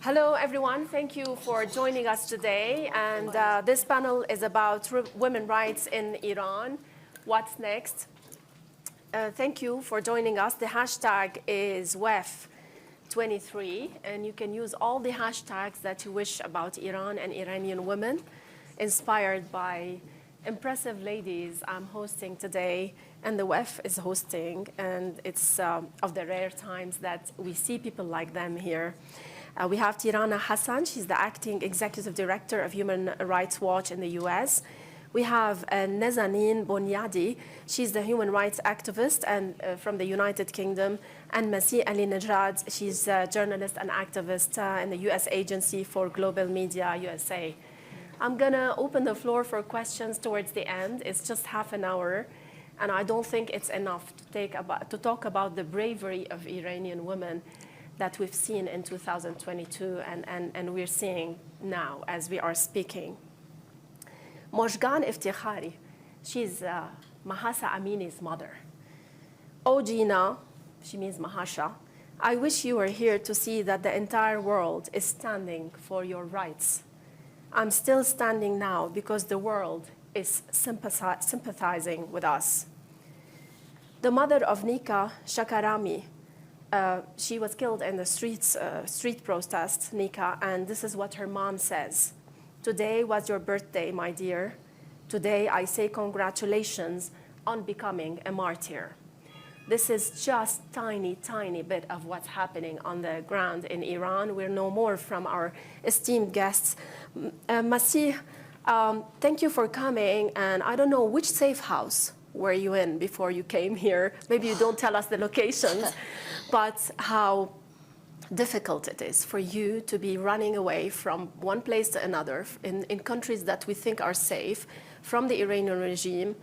Hello, everyone. Thank you for joining us today. And this panel is about women's rights in Iran. What's next? Thank you for joining us. The hashtag is WEF23, and you can use all the hashtags that you wish about Iran and Iranian women, inspired by impressive ladies I'm hosting today, and the WEF is hosting, and it's of the rare times that we see people like them here. We have Tirana Hassan. She's the acting executive director of Human Rights Watch in the US. We have Nazanin Boniadi. She's the human rights activist and from the United Kingdom. And Masih Alinejad. She's a journalist and activist in the US Agency for Global Media, USA. I'm going to open the floor for questions towards the end. It's just half an hour. And I don't think it's enough to talk about the bravery of Iranian women that we've seen in 2022 and we're seeing now as we are speaking. Mojgan Iftikhari, she's Mahsa Amini's mother. Oh, Gina, she means Mahasha, I wish you were here to see that the entire world is standing for your rights. I'm still standing now because the world is sympathizing with us. The mother of Nika Shakarami, she was killed in the street protest, Nika, and this is what her mom says. Today was your birthday, my dear. Today I say congratulations on becoming a martyr. This is just tiny, tiny bit of what's happening on the ground in Iran. We'll know more from our esteemed guests. Masih, thank you for coming, and I don't know which safe house were you in before you came here. Maybe you don't tell us the locations. But how difficult it is for you to be running away from one place to another in countries that we think are safe from the Iranian regime.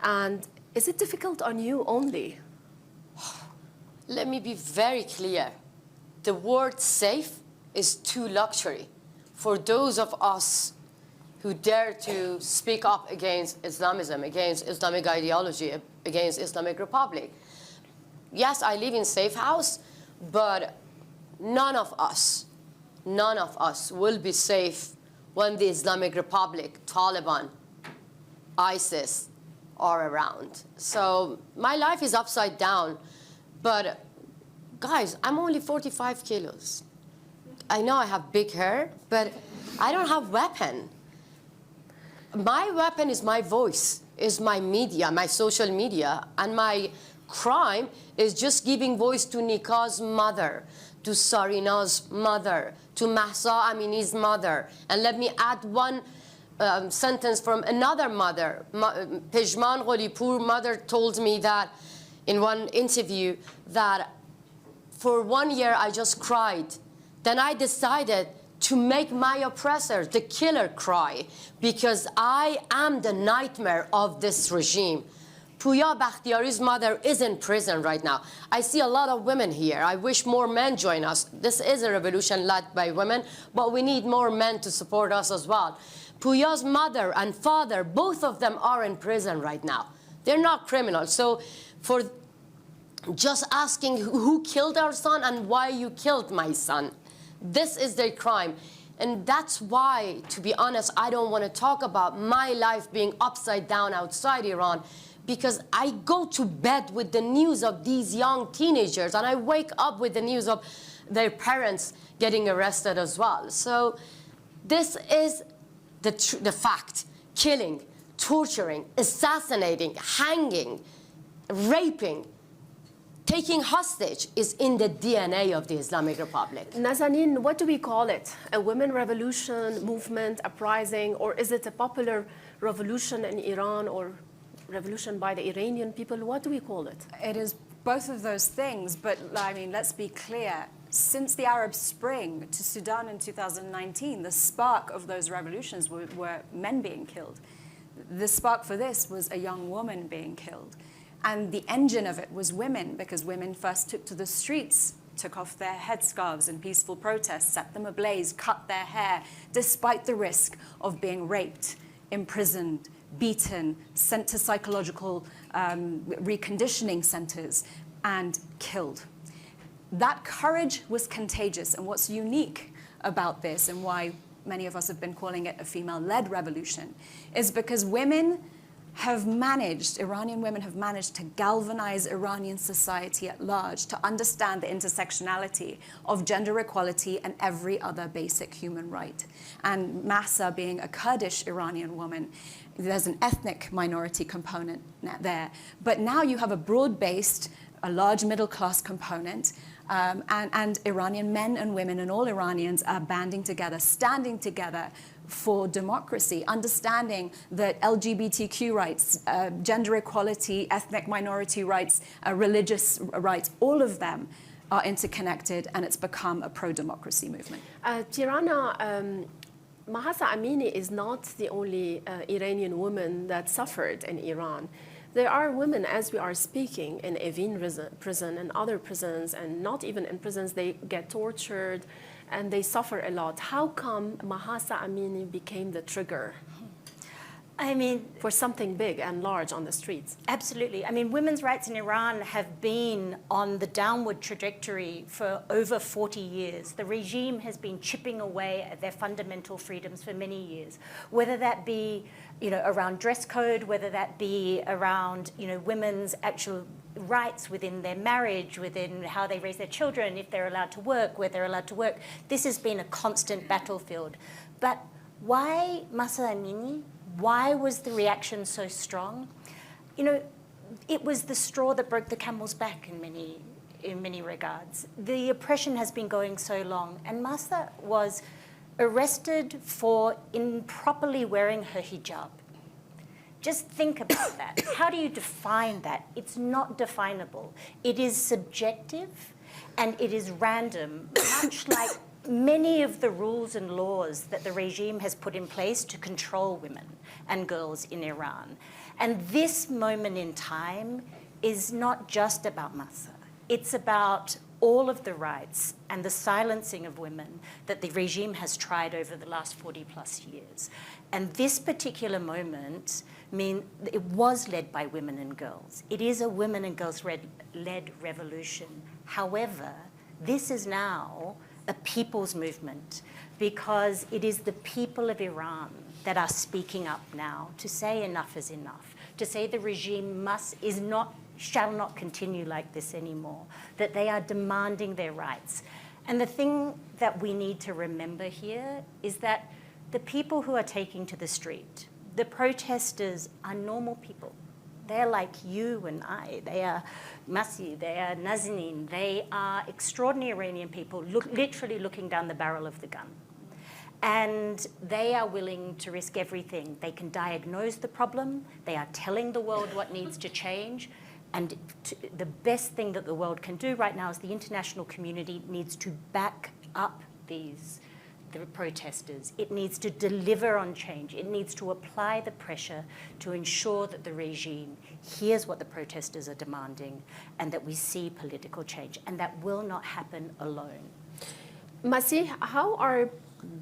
And is it difficult on you only? Let me be very clear. The word safe is too luxury for those of us who dare to speak up against Islamism, against Islamic ideology, against Islamic Republic. Yes, I live in safe house, but none of us will be safe when the Islamic Republic, Taliban, ISIS are around. So my life is upside down, but guys, I'm only 45 kilos. I know I have big hair, but I don't have weapon. My weapon is my voice, is my media, my social media, and my crime is just giving voice to Nika's mother, to Sarina's mother, to Mahsa Amini's mother. And let me add one sentence from another mother. Pejman Gholipur mother told me that in one interview that for 1 year I just cried. Then I decided to make my oppressor, the killer, cry, because I am the nightmare of this regime. Puya Bakhtiari's mother is in prison right now. I see a lot of women here. I wish more men join us. This is a revolution led by women, but we need more men to support us as well. Puya's mother and father, both of them are in prison right now. They're not criminals. So for just asking who killed our son and why you killed my son, this is their crime. And that's why, to be honest, I don't want to talk about my life being upside down outside Iran, because I go to bed with the news of these young teenagers, and I wake up with the news of their parents getting arrested as well. So this is the fact. Killing, torturing, assassinating, hanging, raping, taking hostage is in the DNA of the Islamic Republic. Nazanin, what do we call it? A women revolution, movement, uprising, or is it a popular revolution in Iran or revolution by the Iranian people? What do we call it? It is both of those things, but I mean, let's be clear. Since the Arab Spring to Sudan in 2019, the spark of those revolutions were men being killed. The spark for this was a young woman being killed. And the engine of it was women, because women first took to the streets, took off their headscarves in peaceful protests, set them ablaze, cut their hair, despite the risk of being raped, imprisoned, beaten, sent to psychological reconditioning centers, and killed. That courage was contagious, and what's unique about this and why many of us have been calling it a female-led revolution is because Iranian women have managed to galvanize Iranian society at large to understand the intersectionality of gender equality and every other basic human right. And Mahsa being a Kurdish Iranian woman, there's an ethnic minority component there. But now you have a broad-based, a large middle-class component, and Iranian men and women and all Iranians are banding together, standing together for democracy, understanding that LGBTQ rights, gender equality, ethnic minority rights, religious rights, all of them are interconnected, and it's become a pro-democracy movement. Tirana, Mahsa Amini is not the only Iranian woman that suffered in Iran. There are women, as we are speaking, in Evin prison and other prisons, and not even in prisons, they get tortured and they suffer a lot. How come Mahsa Amini became the trigger? I mean, for something big and large on the streets? Absolutely. I mean, women's rights in Iran have been on the downward trajectory for over 40 years. The regime has been chipping away at their fundamental freedoms for many years, whether that be, around dress code, whether that be around, women's actual rights within their marriage, within how they raise their children, if they're allowed to work, where they're allowed to work. This has been a constant battlefield. But why Mahsa Amini? Why was the reaction so strong? It was the straw that broke the camel's back in many regards. The oppression has been going so long, and Mahsa was arrested for improperly wearing her hijab. Just think about that. How do you define that? It's not definable. It is subjective and it is random, much like many of the rules and laws that the regime has put in place to control women and girls in Iran. And this moment in time is not just about Mahsa. It's about all of the rights and the silencing of women that the regime has tried over the last 40 plus years. And this particular moment it was led by women and girls. It is a women and girls led revolution. However, this is now a people's movement, because it is the people of Iran that are speaking up now to say enough is enough, to say the regime shall not continue like this anymore, that they are demanding their rights. And the thing that we need to remember here is that the people who are taking to the street, the protesters, are normal people. They're like you and I. They are Masih, they are Nazanin. They are extraordinary Iranian people, literally looking down the barrel of the gun. And they are willing to risk everything. They can diagnose the problem. They are telling the world what needs to change. And the best thing that the world can do right now is the international community needs to back up the protesters. It needs to deliver on change. It needs to apply the pressure to ensure that the regime hears what the protesters are demanding and that we see political change. And that will not happen alone. Masih, how are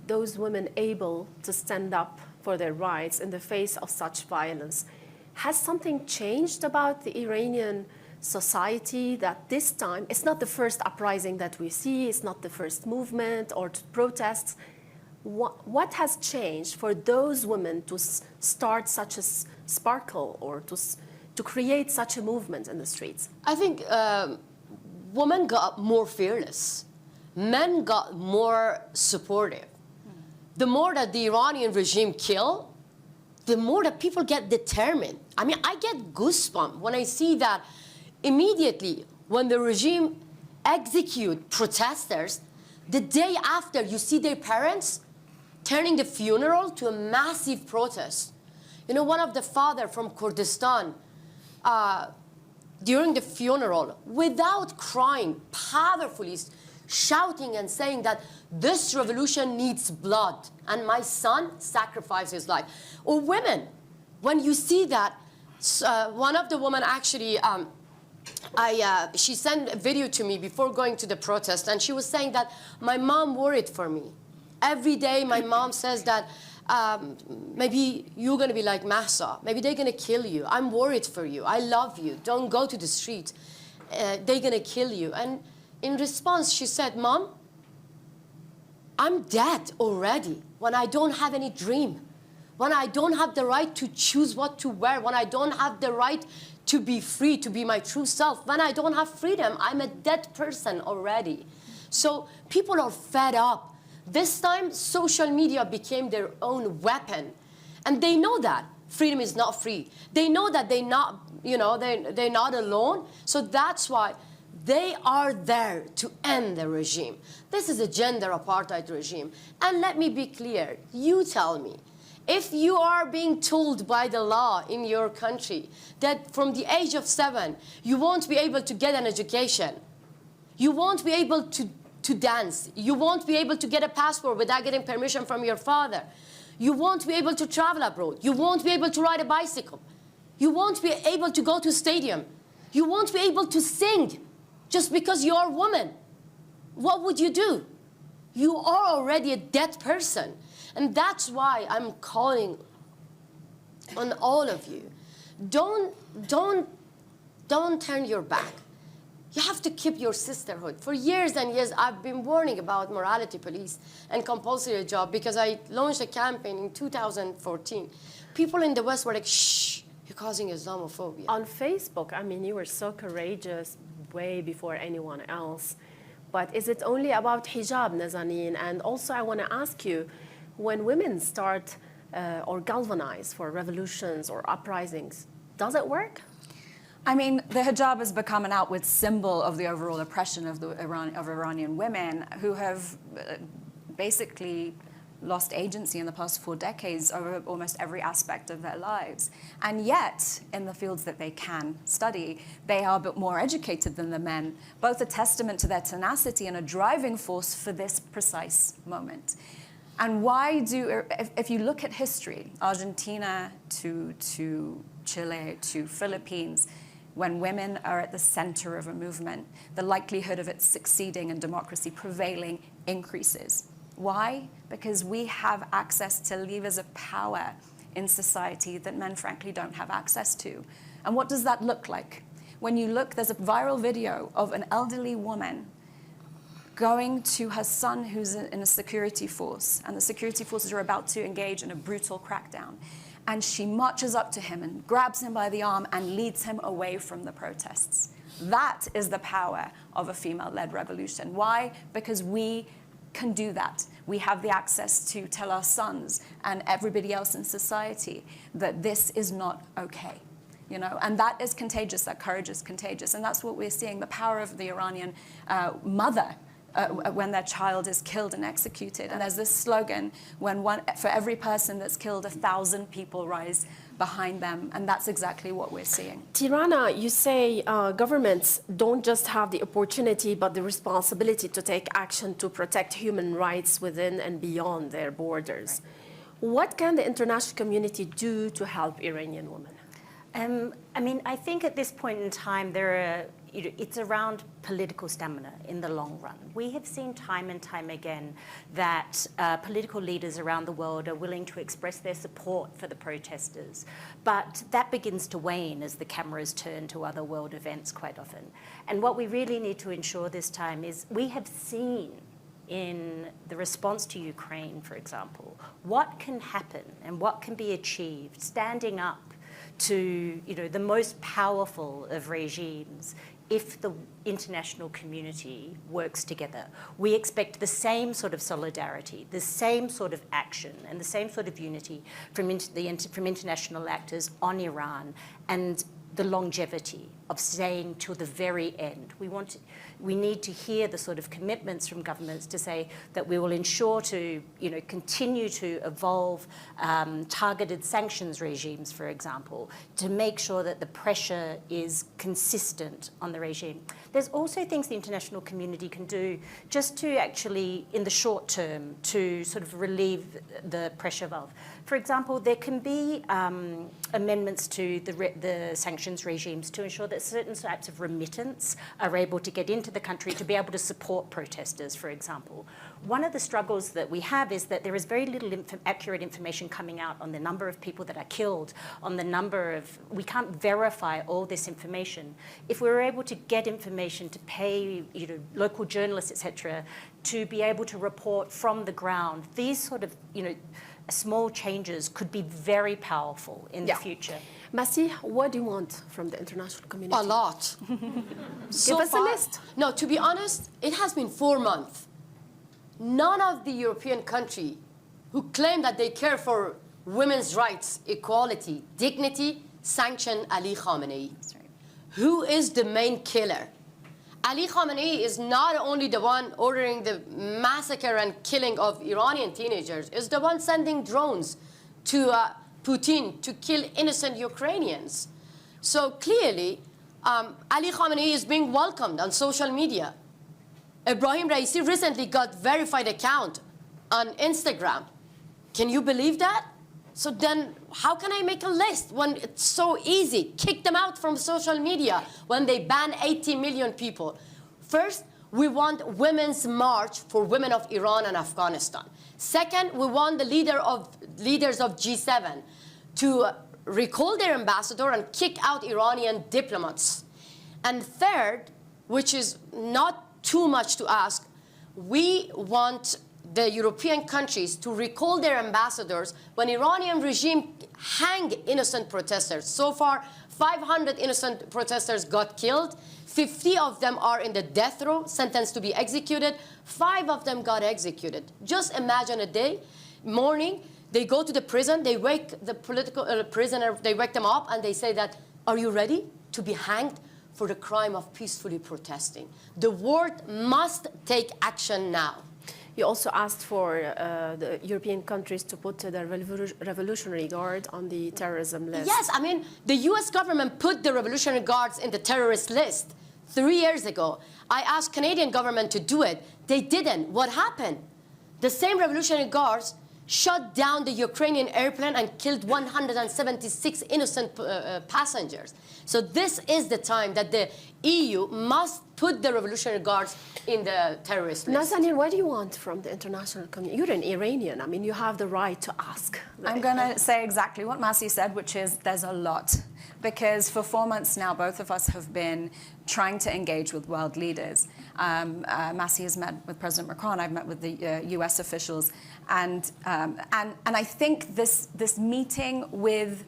those women able to stand up for their rights in the face of such violence? Has something changed about the Iranian society that this time, it's not the first uprising that we see, it's not the first movement or protests. What has changed for those women to start such a sparkle or to create such a movement in the streets? I think women got more fearless. Men got more supportive. The more that the Iranian regime kill, the more that people get determined. I mean, I get goosebumps when I see that immediately when the regime execute protesters, the day after you see their parents turning the funeral to a massive protest. One of the father from Kurdistan, during the funeral, without crying, powerfully shouting and saying that this revolution needs blood, and my son sacrificed his life. Or women, when you see that, one of the women actually, she sent a video to me before going to the protest, and she was saying that my mom worried for me. Every day my mom says that maybe you're going to be like Mahsa. Maybe they're going to kill you. I'm worried for you. I love you. Don't go to the street. They're going to kill you. And in response, she said, Mom, I'm dead already when I don't have any dream, when I don't have the right to choose what to wear, when I don't have the right to be free, to be my true self, when I don't have freedom, I'm a dead person already. So people are fed up. This time, social media became their own weapon. And they know that freedom is not free. They know that they're not, they're not alone. So that's why they are there to end the regime. This is a gender apartheid regime. And let me be clear, you tell me, if you are being told by the law in your country that from the age of 7, you won't be able to get an education, you won't be able to dance, you won't be able to get a passport without getting permission from your father, you won't be able to travel abroad, you won't be able to ride a bicycle, you won't be able to go to a stadium, you won't be able to sing just because you're a woman, what would you do? You are already a dead person. And that's why I'm calling on all of you. Don't turn your back. You have to keep your sisterhood. For years and years, I've been warning about morality police and compulsory hijab because I launched a campaign in 2014. People in the West were like, shh, you're causing Islamophobia. On Facebook, I mean, you were so courageous way before anyone else. But is it only about hijab, Nazanin? And also I want to ask you, when women start or galvanize for revolutions or uprisings, does it work? I mean, the hijab has become an outward symbol of the overall oppression of Iranian women who have basically lost agency in the past 4 decades over almost every aspect of their lives. And yet, in the fields that they can study, they are a bit more educated than the men, both a testament to their tenacity and a driving force for this precise moment. And why if you look at history, Argentina to Chile to Philippines, when women are at the center of a movement, the likelihood of it succeeding and democracy prevailing increases. Why? Because we have access to levers of power in society that men frankly don't have access to. And what does that look like? When you look, there's a viral video of an elderly woman going to her son who's in a security force, and the security forces are about to engage in a brutal crackdown. And she marches up to him and grabs him by the arm and leads him away from the protests. That is the power of a female-led revolution. Why? Because we can do that. We have the access to tell our sons and everybody else in society that this is not okay. And that is contagious, that courage is contagious. And that's what we're seeing, the power of the Iranian mother when their child is killed and executed. And there's this slogan, for every person that's killed, 1,000 people rise behind them. And that's exactly what we're seeing. Tirana, you say governments don't just have the opportunity, but the responsibility to take action to protect human rights within and beyond their borders. Right. What can the international community do to help Iranian women? I mean, I think at this point in time, it's around political stamina in the long run. We have seen time and time again that political leaders around the world are willing to express their support for the protesters. But that begins to wane as the cameras turn to other world events quite often. And what we really need to ensure this time is we have seen in the response to Ukraine, for example, what can happen and what can be achieved standing up to the most powerful of regimes if the international community works together. We expect the same sort of solidarity, the same sort of action, and the same sort of unity from international actors on Iran, and the longevity of staying till the very end. We need to hear the sort of commitments from governments to say that we will ensure to continue to evolve targeted sanctions regimes, for example, to make sure that the pressure is consistent on the regime. There's also things the international community can do just to actually, in the short term, to sort of relieve the pressure of. For example, there can be amendments to the sanctions regimes to ensure that certain types of remittance are able to get into the country to be able to support protesters, for example. One of the struggles that we have is that there is very little accurate information coming out on the number of people that are killed, on the number of, we can't verify all this information. If we were able to get information to pay local journalists, etc., to be able to report from the ground. These sort of, small changes could be very powerful in the future. Masih, what do you want from the international community? A lot. Give us a list. No, to be honest, it has been 4 months. None of the European country who claim that they care for women's rights, equality, dignity, sanction Ali Khamenei. That's right. Who is the main killer? Ali Khamenei is not only the one ordering the massacre and killing of Iranian teenagers, is the one sending drones to Putin to kill innocent Ukrainians. So clearly, Ali Khamenei is being welcomed on social media. Ibrahim Raisi recently got verified account on Instagram. Can you believe that? So then how can I make a list when it's so easy? Kick them out from social media when they ban 80 million people. First, we want women's march for women of Iran and Afghanistan. Second, we want the leaders of G7 to recall their ambassador and kick out Iranian diplomats. And third, which is not too much to ask, we want the European countries to recall their ambassadors when Iranian regime hang innocent protesters. So far, 500 innocent protesters got killed. 50 of them are in the death row, sentenced to be executed. 5 of them got executed. Just imagine a day, morning, they go to the prison, they wake the political prisoner, they wake them up and they say that, are you ready to be hanged for the crime of peacefully protesting? The world must take action now. You also asked for the European countries to put the Revolutionary Guard on the terrorism list. Yes, I mean, the US government put the Revolutionary Guards in the terrorist list 3 years ago. I asked Canadian government to do it. They didn't. What happened? The same Revolutionary Guards shut down the Ukrainian airplane and killed 176 innocent passengers. So this is the time that the EU must put the Revolutionary Guards in the terrorist list. Nazanin, what do you want from the international community? You're an Iranian. I mean, you have the right to ask. I'm going to say exactly what Masih said, which is there's a lot. Because for 4 months now, both of us have been trying to engage with world leaders. Masih has met with President Macron. I've met with the US officials. And I think this meeting with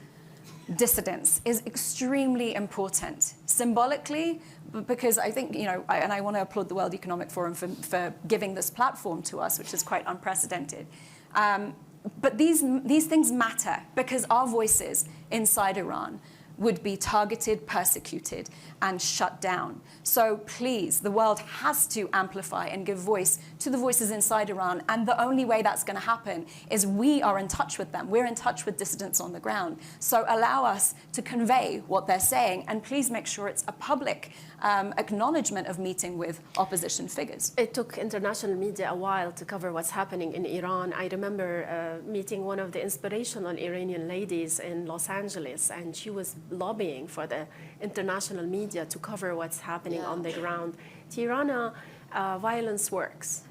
dissidents is extremely important, symbolically, because I think, and I want to applaud the World Economic Forum for giving this platform to us, which is quite unprecedented. But these things matter because our voices inside Iran would be targeted, persecuted, and shut down. So please, the world has to amplify and give voice to the voices inside Iran. And the only way that's going to happen is we are in touch with them. We're in touch with dissidents on the ground. So allow us to convey what they're saying. And please make sure it's a public acknowledgement of meeting with opposition figures. It took international media a while to cover what's happening in Iran. I remember meeting one of the inspirational Iranian ladies in Los Angeles, and she was lobbying for the international media to cover what's happening on the ground. Tirana, violence works.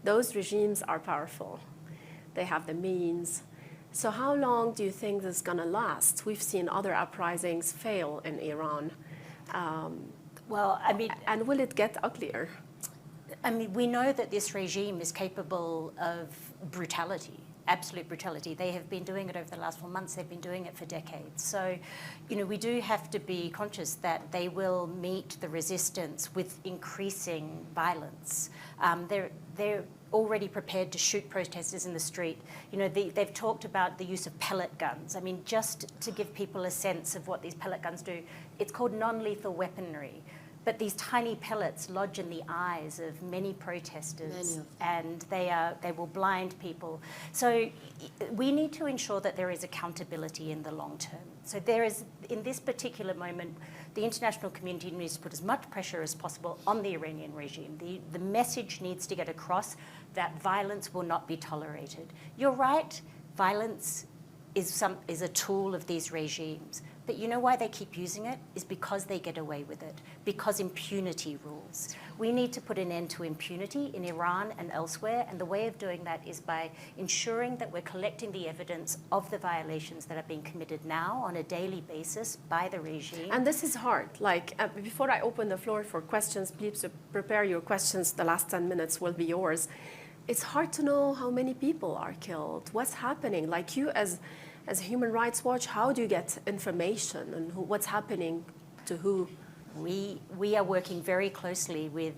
Those regimes are powerful. They have the means. So how long do you think this is going to last? We've seen other uprisings fail in Iran. Well, I mean... And will it get uglier? I mean, we know that this regime is capable of brutality. Absolute brutality. They have been doing it over the last 4 months. They've been doing it for decades. So, we do have to be conscious that they will meet the resistance with increasing violence. They're already prepared to shoot protesters in the street. They've talked about the use of pellet guns. I mean, just to give people a sense of what these pellet guns do, it's called non-lethal weaponry. But these tiny pellets lodge in the eyes of many protesters, and they will blind people. So we need to ensure that there is accountability in the long term. So there is, in this particular moment, the international community needs to put as much pressure as possible on the Iranian regime. The message needs to get across that violence will not be tolerated. You're right, violence is a tool of these regimes. But you know why they keep using it? Is because they get away with it, because impunity rules. We need to put an end to impunity in Iran and elsewhere, and the way of doing that is by ensuring that we're collecting the evidence of the violations that are being committed now on a daily basis by the regime. And this is hard. Like, before I open the floor for questions, please prepare your questions. The last 10 minutes will be yours. It's hard to know how many people are killed. What's happening? Like you as Human Rights Watch, how do you get information and what's happening to who? We are working very closely with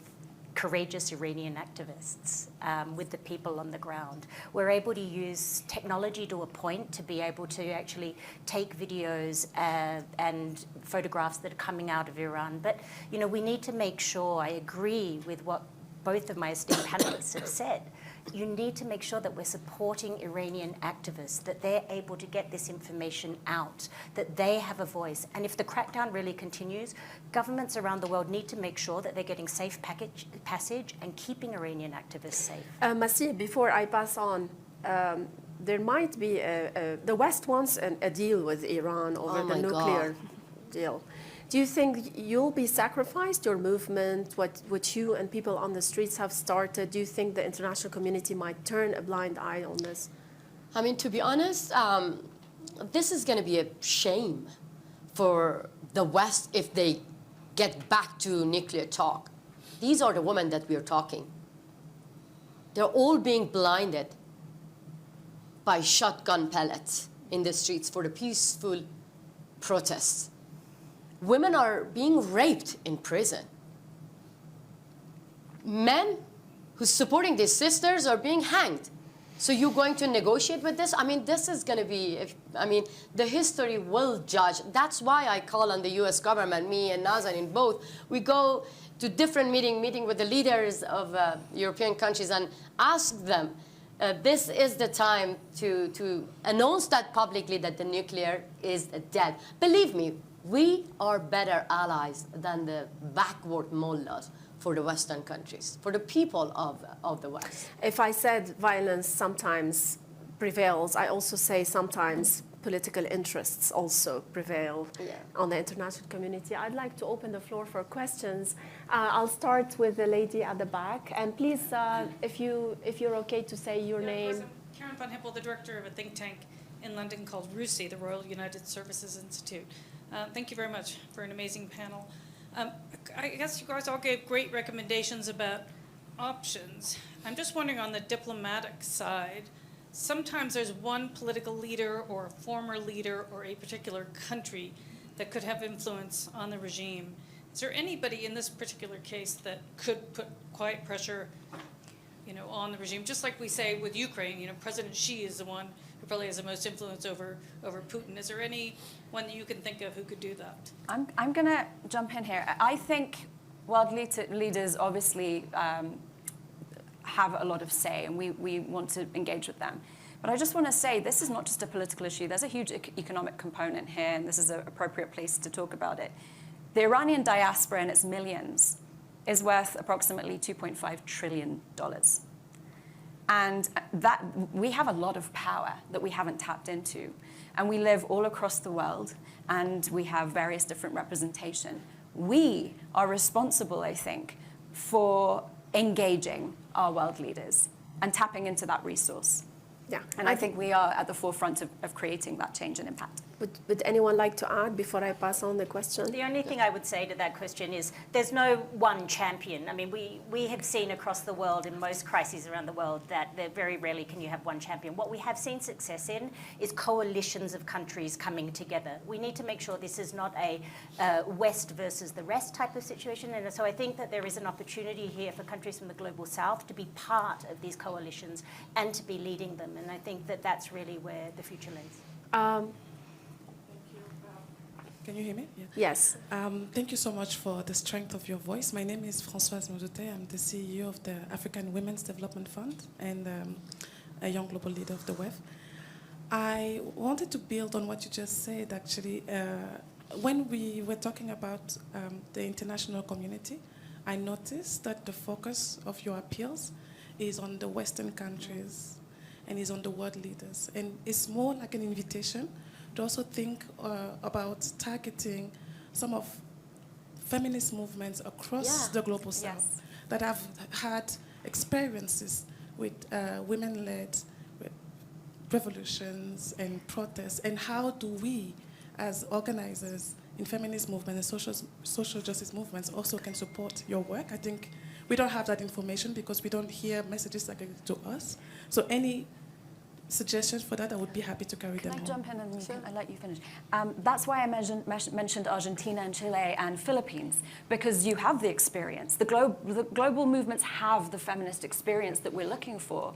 courageous Iranian activists, with the people on the ground. We're able to use technology to a point to be able to actually take videos and photographs that are coming out of Iran. But, you know, we need to make sure, I agree with what both of my esteemed panelists have said, you need to make sure that we're supporting Iranian activists, that they're able to get this information out, that they have a voice. And if the crackdown really continues, governments around the world need to make sure that they're getting safe passage and keeping Iranian activists safe. Masih, before I pass on, there might be the West wants a deal with Iran over the nuclear deal. Do you think you'll be sacrificed, your movement, what you and people on the streets have started? Do you think the international community might turn a blind eye on this? I mean, to be honest, this is going to be a shame for the West if they get back to nuclear talk. These are the women that we're talking. They're all being blinded by shotgun pellets in the streets for the peaceful protests. Women are being raped in prison. Men who's supporting these sisters are being hanged. So you're going to negotiate with this? I mean, this is going to be, the history will judge. That's why I call on the US government, me and Nazanin both. We go to different meeting with the leaders of European countries and ask them, this is the time to announce that publicly that the nuclear is dead. Believe me, we are better allies than the backward mullahs for the Western countries, for the people of the West. If I said violence sometimes prevails, I also say sometimes political interests also prevail on the international community. I'd like to open the floor for questions. I'll start with the lady at the back. And please, if you're okay to say your name. Of course, I'm Karen Van Hippel, the director of a think tank in London called RUSI, the Royal United Services Institute. Thank you very much for an amazing panel. I guess you guys all gave great recommendations about options. I'm just wondering on the diplomatic side, sometimes there's one political leader or a former leader or a particular country that could have influence on the regime. Is there anybody in this particular case that could put quiet pressure, on the regime? Just like we say with Ukraine, President Xi is the one who probably has the most influence over Putin. Is there anyone that you can think of who could do that? I'm going to jump in here. I think world leaders obviously have a lot of say, and we want to engage with them. But I just want to say this is not just a political issue. There's a huge economic component here, and this is an appropriate place to talk about it. The Iranian diaspora in its millions is worth approximately $2.5 trillion. And that we have a lot of power that we haven't tapped into. And we live all across the world, and we have various different representation. We are responsible, I think, for engaging our world leaders and tapping into that resource. Yeah. And I think we are at the forefront of creating that change and impact. Would anyone like to add before I pass on the question? The only thing I would say to that question is there's no one champion. I mean, we have seen across the world in most crises around the world that very rarely can you have one champion. What we have seen success in is coalitions of countries coming together. We need to make sure this is not a West versus the rest type of situation. And so I think that there is an opportunity here for countries from the global south to be part of these coalitions and to be leading them. And I think that that's really where the future lays. Can you hear me? Yeah. Yes. Thank you so much for the strength of your voice. My name is Françoise Modoute. I'm the CEO of the African Women's Development Fund and a young global leader of the WEF. I wanted to build on what you just said, actually. When we were talking about the international community, I noticed that the focus of your appeals is on the Western countries and is on the world leaders. And it's more like an invitation to also think about targeting some of feminist movements across the global south that have had experiences with women-led revolutions and protests, and how do we, as organizers in feminist movements and social justice movements, also can support your work. I think we don't have that information because we don't hear messages that get to us. So any suggestions for that, I would be happy to carry them on. Can I jump in and I'll let you finish? That's why I mentioned Argentina and Chile and Philippines, because you have the experience. The global movements have the feminist experience that we're looking for.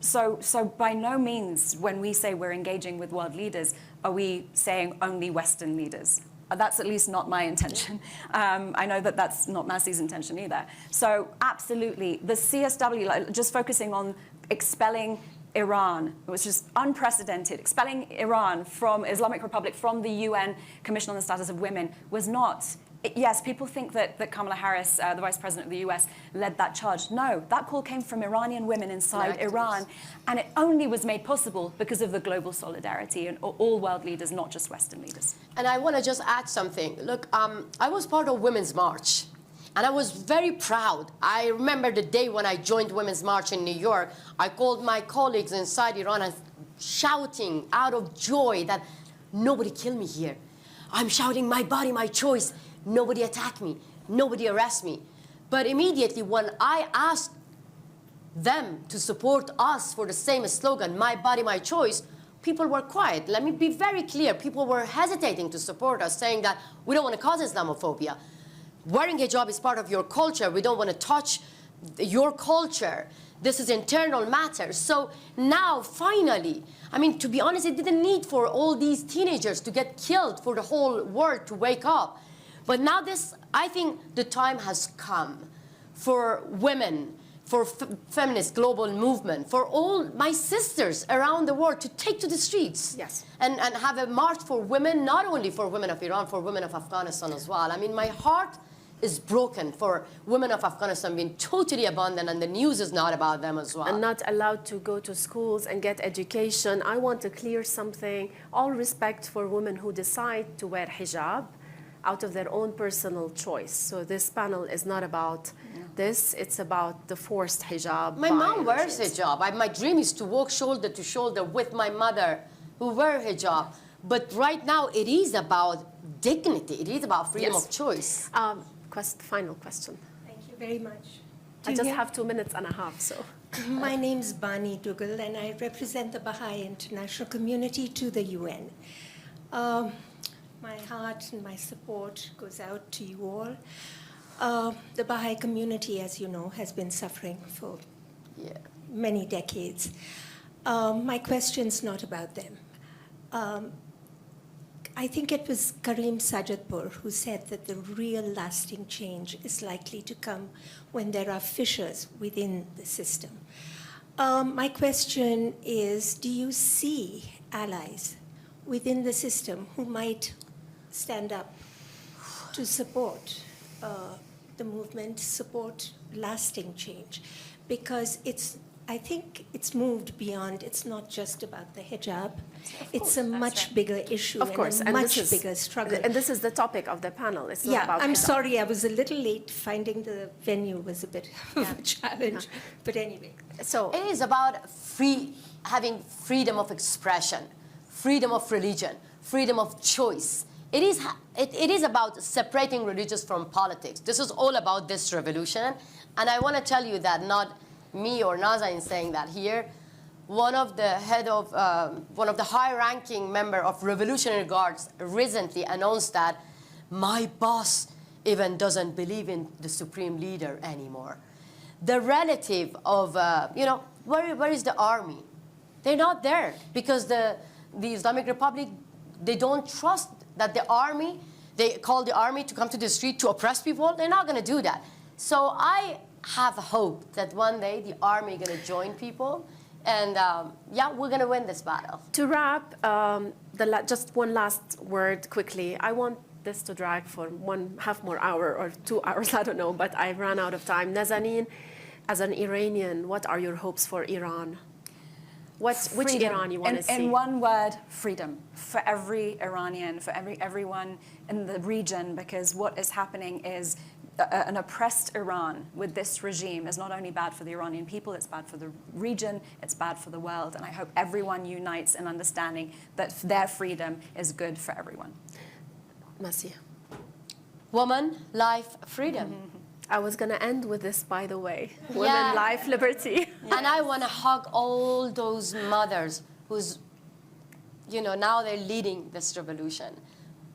So by no means, when we say we're engaging with world leaders, are we saying only Western leaders. That's at least not my intention. I know that that's not Masih's intention either. So absolutely, the CSW, like, just focusing on expelling Iran, it was just unprecedented. Expelling Iran from Islamic Republic from the UN Commission on the Status of Women was not. Yes, people think that Kamala Harris, the Vice President of the US, led that charge. No, that call came from Iranian women inside Iran, and it only was made possible because of the global solidarity and all world leaders, not just Western leaders. And I want to just add something. Look, I was part of Women's March, and I was very proud. I remember the day when I joined Women's March in New York. I called my colleagues inside Iran and shouting out of joy that nobody kill me here. I'm shouting, my body, my choice. Nobody attack me. Nobody arrest me. But immediately when I asked them to support us for the same slogan, my body, my choice, people were quiet. Let me be very clear. People were hesitating to support us, saying that we don't want to cause Islamophobia. Wearing hijab is part of your culture. We don't want to touch your culture. This is internal matter. So now, finally, I mean, to be honest, it didn't need for all these teenagers to get killed for the whole world to wake up. But now this, I think the time has come for women, for feminist global movement, for all my sisters around the world to take to the streets. Yes. And have a march for women, not only for women of Iran, for women of Afghanistan as well. I mean, my heart is broken for women of Afghanistan being totally abandoned, and the news is not about them as well. And not allowed to go to schools and get education. I want to clear something. All respect for women who decide to wear hijab out of their own personal choice. So this panel is not about this, it's about the forced hijab. My mom wears hijab. My dream is to walk shoulder to shoulder with my mother who wear hijab. But right now it is about dignity. It is about freedom of choice. Final question. Thank you very much. I just have 2.5 minutes, so. My name is Bani Dugal, and I represent the Baha'i international community to the UN. My heart and my support goes out to you all. The Baha'i community, as you know, has been suffering for many decades. My question's not about them. I think it was Karim Sajadpur who said that the real lasting change is likely to come when there are fissures within the system. My question is, do you see allies within the system who might stand up to support the movement, support lasting change? Because I think it's moved beyond, it's not just about the hijab. It's a much bigger issue and a much bigger struggle. And this is the topic of the panel. It's not about I'm hijab. sorry, I was a little late. Finding the venue was a bit of a challenge. But anyway. So it is about having freedom of expression, freedom of religion, freedom of choice. It is about separating religious from politics. This is all about this revolution. And I want to tell you that not me or Nazanin saying that here. One of the high-ranking member of Revolutionary Guards recently announced that my boss even doesn't believe in the supreme leader anymore. The relative of, where is the army? They're not there because the Islamic Republic, they don't trust that the army, they call the army to come to the street to oppress people. They're not going to do that. So I have hope that one day the army going to join people, and we're going to win this battle. To wrap, just one last word quickly. I want this to drag for 1.5 more hour or 2 hours, I don't know, but I've run out of time. Nazanin, as an Iranian, what are your hopes for Iran? Which Freedom. Iran you want to see? In one word, freedom for every Iranian, for everyone in the region, because what is happening is an oppressed Iran with this regime is not only bad for the Iranian people, it's bad for the region, it's bad for the world. And I hope everyone unites in understanding that their freedom is good for everyone. Masih. Woman, life, freedom. I was going to end with this, by the way. Women, Yeah. life, liberty. And I want to hug all those mothers who's, now they're leading this revolution.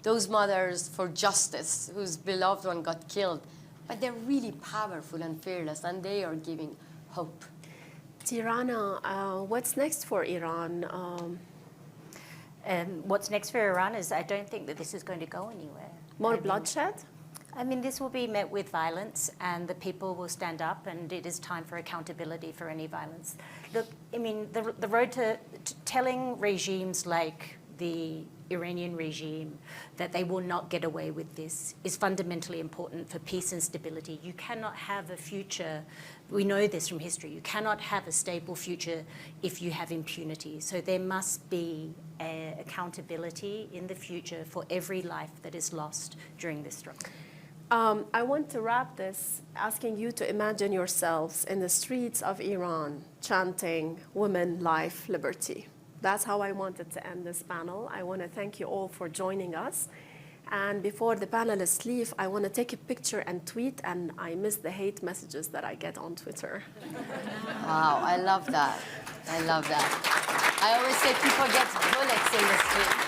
Those mothers for justice, whose beloved one got killed. But they're really powerful and fearless, and they are giving hope. Tirana, what's next for Iran? What's next for Iran is I don't think that this is going to go anywhere. More bloodshed? I mean, this will be met with violence, and the people will stand up, and it is time for accountability for any violence. Look, I mean, the road to telling regimes like the Iranian regime that they will not get away with this is fundamentally important for peace and stability. You cannot have a future, we know this from history, you cannot have a stable future if you have impunity. So there must be accountability in the future for every life that is lost during this struggle. I want to wrap this asking you to imagine yourselves in the streets of Iran chanting women, life, liberty. That's how I wanted to end this panel. I want to thank you all for joining us. And before the panelists leave, I want to take a picture and tweet, and I miss the hate messages that I get on Twitter. Wow, I love that. I love that. I always say people get bullets in the street.